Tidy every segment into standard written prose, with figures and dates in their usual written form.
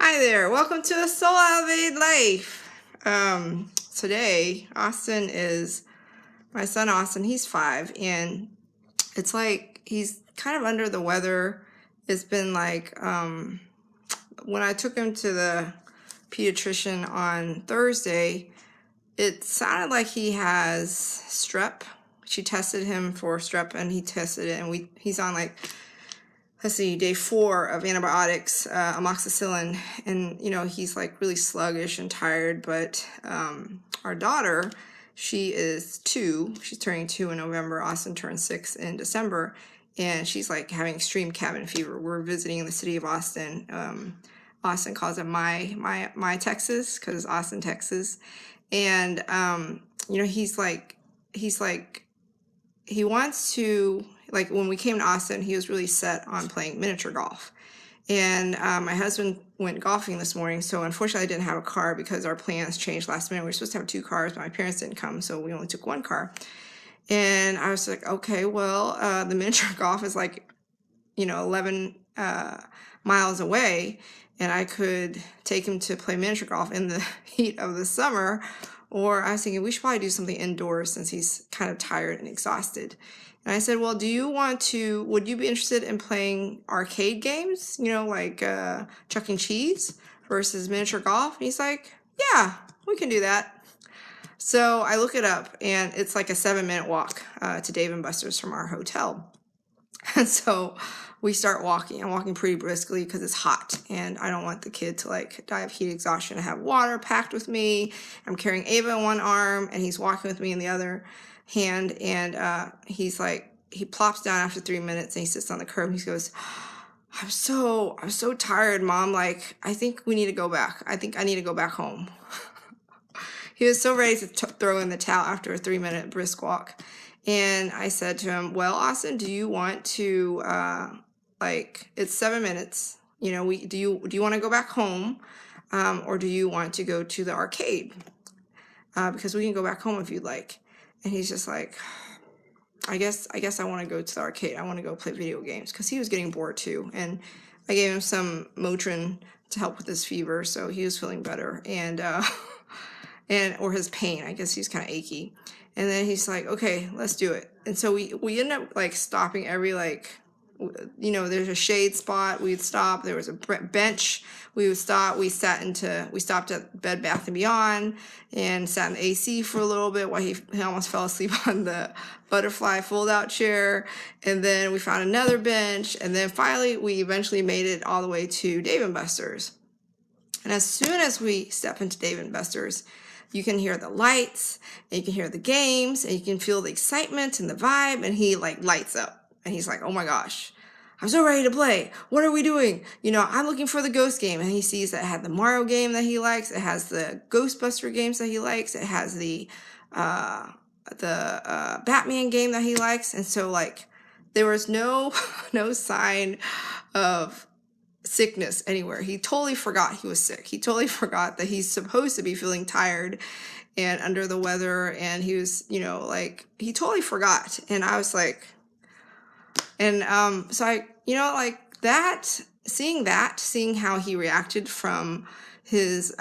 Hi there, welcome to a Soul Elevated Life. Today, my son Austin, he's 5, and it's like he's kind of under the weather. It's been like, when I took him to the pediatrician on Thursday, it sounded like he has strep. She tested him for strep and he tested it, and he's on like, let's see, day 4 of antibiotics, amoxicillin, and he's like really sluggish and tired. But our daughter, she is 2. She's turning 2 in November. Austin turned 6 in December, and she's like having extreme cabin fever. We're visiting in the city of Austin. Austin calls it my Texas, because it's Austin, Texas, and he wants to. Like when we came to Austin, he was really set on playing miniature golf. And my husband went golfing this morning, so unfortunately I didn't have a car because our plans changed last minute. We were supposed to have 2 cars, but my parents didn't come, so we only took 1 car. And I was like, okay, well, the miniature golf is like, 11 miles away, and I could take him to play miniature golf in the heat of the summer. Or I was thinking we should probably do something indoors since he's kind of tired and exhausted. And I said, well, would you be interested in playing arcade games, like Chuck E. Cheese versus miniature golf? And he's like, yeah, we can do that. So I look it up, and it's like a 7-minute walk to Dave & Buster's from our hotel. And so we start walking. I'm walking pretty briskly because it's hot, and I don't want the kid to like die of heat exhaustion. I have water packed with me. I'm carrying Ava in one arm, and he's walking with me in the other hand. And he plops down after 3 minutes, and he sits on the curb. And he goes, I'm so tired, Mom. Like, I think we need to go back. I think I need to go back home. He was so ready to throw in the towel after a 3-minute brisk walk. And I said to him, well, Austin, do you want to, it's 7 minutes, do you want to go back home, or do you want to go to the arcade? Because we can go back home if you'd like. And he's just like, I guess I want to go to the arcade. I want to go play video games, because he was getting bored too. And I gave him some Motrin to help with his fever, so he was feeling better, or his pain. I guess he's kind of achy. And then he's like, okay, let's do it. And so we ended up like stopping every there's a shade spot. We'd stop. There was a bench. We would stop. We stopped at Bed Bath & Beyond and sat in the AC for a little bit while he almost fell asleep on the butterfly fold-out chair. And then we found another bench. And then finally, we eventually made it all the way to Dave & Buster's. And as soon as we step into Dave & Buster's, you can hear the lights, and you can hear the games, and you can feel the excitement and the vibe, and he like lights up, and he's like, oh my gosh, I'm so ready to play. What are we doing? I'm looking for the Ghost game. And he sees that it had the Mario game that he likes. It has the Ghostbuster games that he likes. It has the Batman game that he likes. And so like there was no sign of sickness anywhere. He totally forgot he was sick. He totally forgot that he's supposed to be feeling tired and under the weather, and he was, he totally forgot. And I was like, and so I, like that, seeing how he reacted from his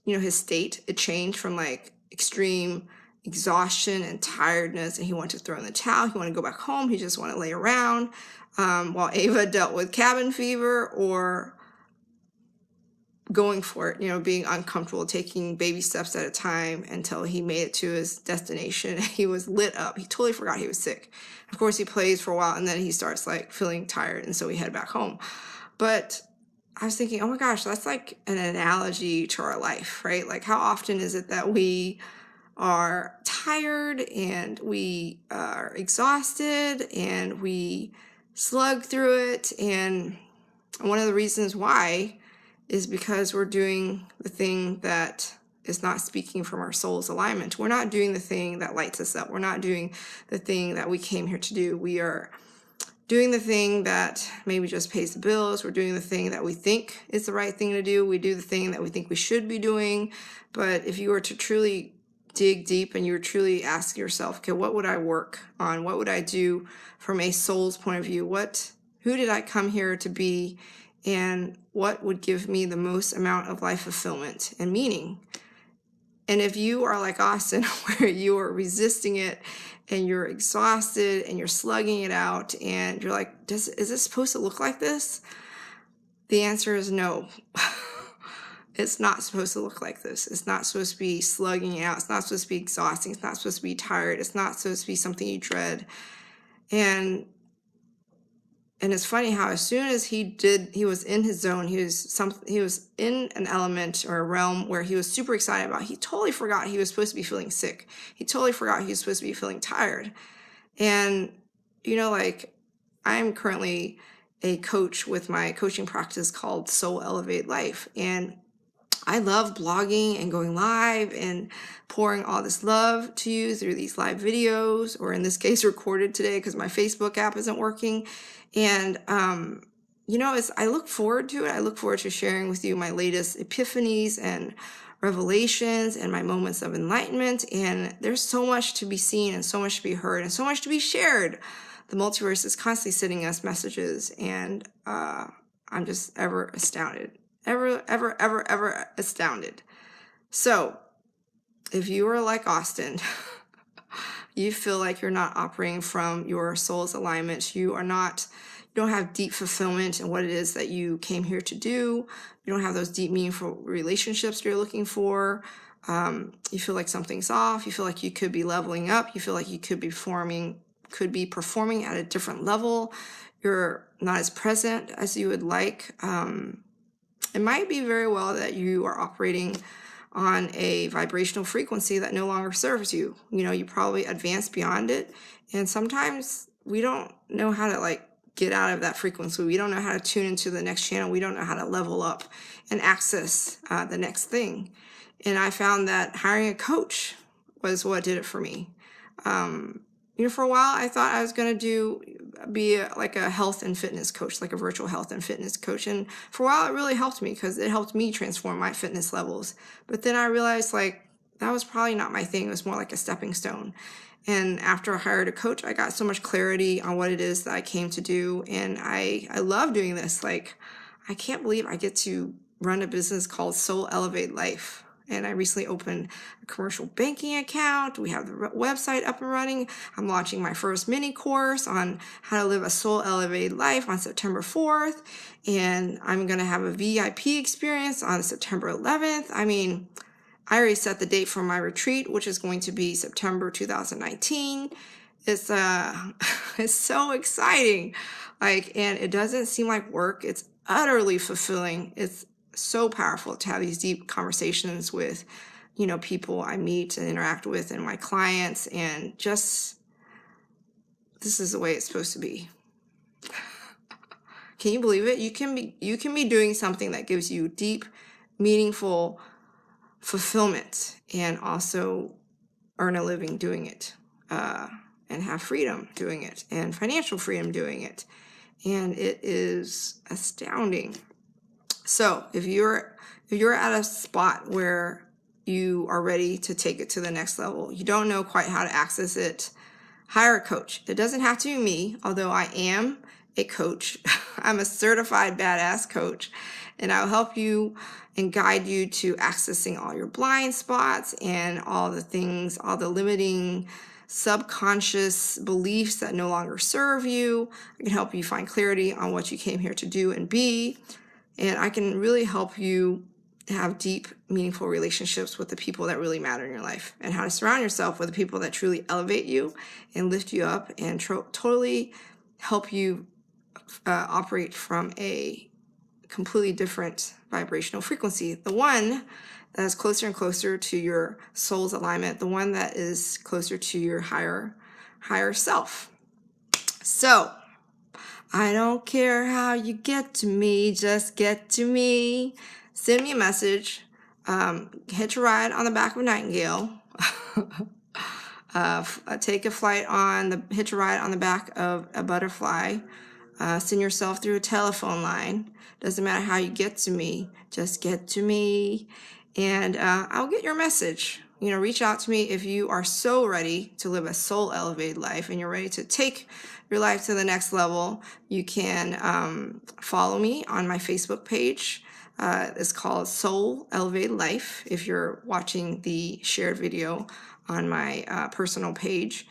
his state, it changed from like extreme exhaustion and tiredness, and he wanted to throw in the towel. He wanted to go back home. He just wanted to lay around. While Ava dealt with cabin fever or going for it, being uncomfortable, taking baby steps at a time until he made it to his destination. He was lit up. He totally forgot he was sick. Of course, he plays for a while, and then he starts like feeling tired, and so we head back home. But I was thinking, oh my gosh, that's like an analogy to our life, right? Like, how often is it that we are tired and we are exhausted and we slug through it? And one of the reasons why is because we're doing the thing that is not speaking from our soul's alignment. We're not doing the thing that lights us up. We're not doing the thing that we came here to do. We are doing the thing that maybe just pays the bills. We're doing the thing that we think is the right thing to do. We do the thing that we think we should be doing. But if you were to truly dig deep and you were truly ask yourself, okay, what would I work on? What would I do from a soul's point of view? Who did I come here to be? and what would give me the most amount of life fulfillment and meaning. And if you are like Austin, where you are resisting it and you're exhausted and you're slugging it out and you're like, is this supposed to look like this? The answer is no. It's not supposed to look like this. It's not supposed to be slugging it out. It's not supposed to be exhausting. It's not supposed to be tired. It's not supposed to be something you dread. And it's funny how as soon as he was in his zone, he was in an element or a realm where he was super excited about. He totally forgot he was supposed to be feeling sick. He totally forgot he was supposed to be feeling tired. And, like, I'm currently a coach with my coaching practice called Soul Elevate Life. And I love blogging and going live and pouring all this love to you through these live videos, or in this case, recorded today because my Facebook app isn't working. And, I look forward to it. I look forward to sharing with you my latest epiphanies and revelations and my moments of enlightenment. And there's so much to be seen and so much to be heard and so much to be shared. The multiverse is constantly sending us messages, and I'm just ever astounded. Ever astounded. So if you are like Austin, you feel like you're not operating from your soul's alignment, you don't have deep fulfillment in what it is that you came here to do, you don't have those deep, meaningful relationships you're looking for, you feel like something's off, you feel like you could be leveling up, you feel like you could be performing at a different level, you're not as present as you would like, it might be very well that you are operating on a vibrational frequency that no longer serves you. You probably advanced beyond it. And sometimes we don't know how to get out of that frequency. We don't know how to tune into the next channel. We don't know how to level up and access the next thing. And I found that hiring a coach was what did it for me. For a while, I thought I was going to be a health and fitness coach, like a virtual health and fitness coach. And for a while, it really helped me because it helped me transform my fitness levels. But then I realized that was probably not my thing. It was more like a stepping stone. And after I hired a coach, I got so much clarity on what it is that I came to do. And I love doing this. I can't believe I get to run a business called Soul Elevate Life. And I recently opened a commercial banking account. We have the website up and running. I'm launching my first mini course on how to live a soul elevated life on September 4th. And I'm going to have a VIP experience on September 11th. I already set the date for my retreat, which is going to be September 2019. It's it's so exciting. And it doesn't seem like work. It's utterly fulfilling. It's so powerful to have these deep conversations with, people I meet and interact with and my clients, and just, this is the way it's supposed to be. Can you believe it? You can be doing something that gives you deep, meaningful fulfillment and also earn a living doing it, and have freedom doing it and financial freedom doing it. And it is astounding. So if you're at a spot where you are ready to take it to the next level, you don't know quite how to access it, hire a coach. It doesn't have to be me, although I am a coach. I'm a certified badass coach, and I'll help you and guide you to accessing all your blind spots and all the things, all the limiting subconscious beliefs that no longer serve you. I can help you find clarity on what you came here to do and be. And I can really help you have deep, meaningful relationships with the people that really matter in your life, and how to surround yourself with the people that truly elevate you and lift you up and totally help you operate from a completely different vibrational frequency. The one that is closer and closer to your soul's alignment, the one that is closer to your higher self. So, I don't care how you get to me, just get to me. Send me a message. Hitch a ride on the back of a nightingale. Hitch a ride on the back of a butterfly. Send yourself through a telephone line. Doesn't matter how you get to me, just get to me. And I'll get your message. reach out to me if you are so ready to live a soul elevated life and you're ready to take your life to the next level. You can follow me on my Facebook page. It's called Soul Elevated Life if you're watching the shared video on my personal page.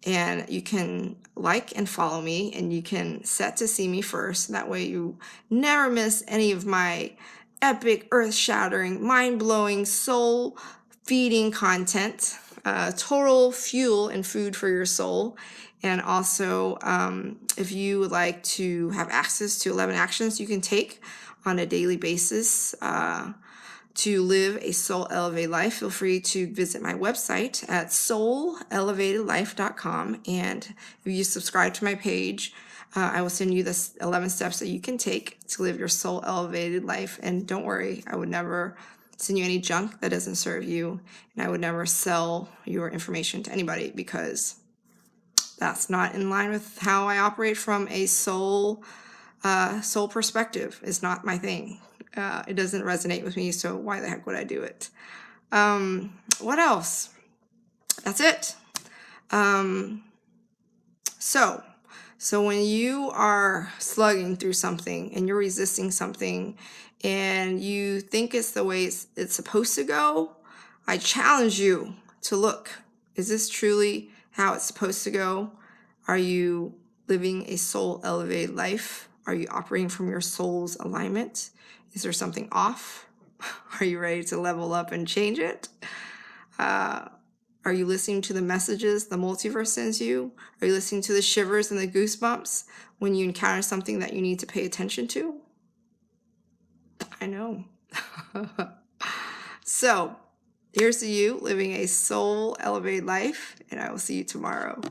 And you can like and follow me, and you can set to see me first. That way you never miss any of my epic, earth-shattering, mind-blowing, soul-feeding content. Total fuel and food for your soul. And also, if you would like to have access to 11 actions you can take on a daily basis to live a soul elevated life, feel free to visit my website at soulelevatedlife.com. And if you subscribe to my page, I will send you the 11 steps that you can take to live your soul elevated life. And don't worry, I would never send you any junk that doesn't serve you. And I would never sell your information to anybody, because that's not in line with how I operate from a soul perspective. It's not my thing. It doesn't resonate with me, so why the heck would I do it? What else? That's it. So when you are slugging through something and you're resisting something and you think it's the way it's supposed to go, I challenge you to look. Is this truly how it's supposed to go? Are you living a soul elevated life? Are you operating from your soul's alignment? Is there something off? Are you ready to level up and change it? Are you listening to the messages the multiverse sends you? Are you listening to the shivers and the goosebumps when you encounter something that you need to pay attention to? I know. So, here's to you living a soul elevated life, and I will see you tomorrow.